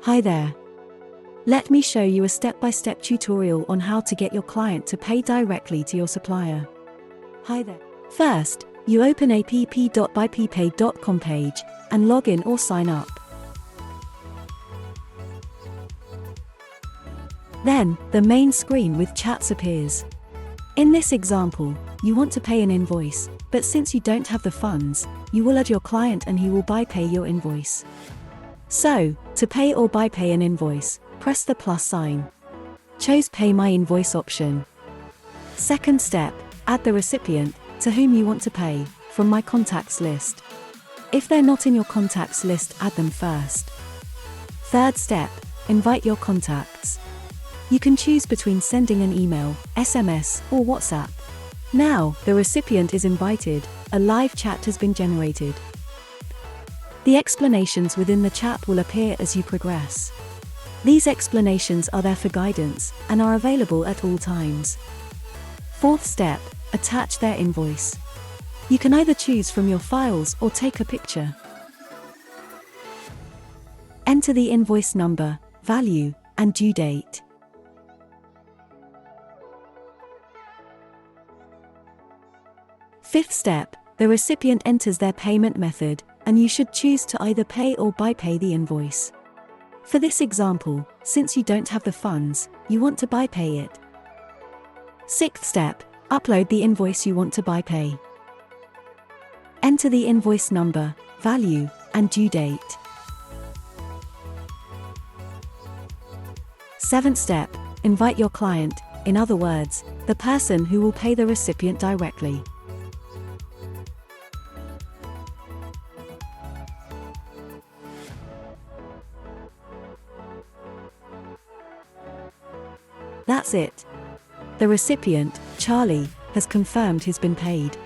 Hi there. Let me show you a step-by-step tutorial on how to get your client to pay directly to your supplier. Hi there. First, you open app.byppay.com page and log in or sign up. Then, the main screen with chats appears. In this example, you want to pay an invoice, but since you don't have the funds, you will add your client and he will Byppay your invoice. So, to pay or Byppay an invoice, press the plus sign. Choose Pay My Invoice option. Second step, add the recipient, to whom you want to pay, from my contacts list. If they're not in your contacts list, add them first. Third step, invite your contacts. You can choose between sending an email, SMS, or WhatsApp. Now, the recipient is invited, a live chat has been generated. The explanations within the chat will appear as you progress. These explanations are there for guidance, and are available at all times. Fourth step, attach their invoice. You can either choose from your files or take a picture. Enter the invoice number, value, and due date. Fifth step, the recipient enters their payment method, and you should choose to either pay or Byppay the invoice. For this example, since you don't have the funds, you want to Byppay it. Sixth step, upload the invoice you want to Byppay. Enter the invoice number, value, and due date. Seventh step, invite your client, in other words, the person who will pay the recipient directly. That's it. The recipient, Charlie, has confirmed he's been paid.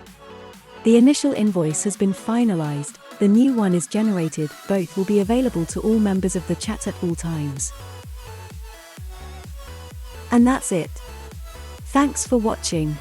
The initial invoice has been finalized, the new one is generated, both will be available to all members of the chat at all times. And that's it. Thanks for watching.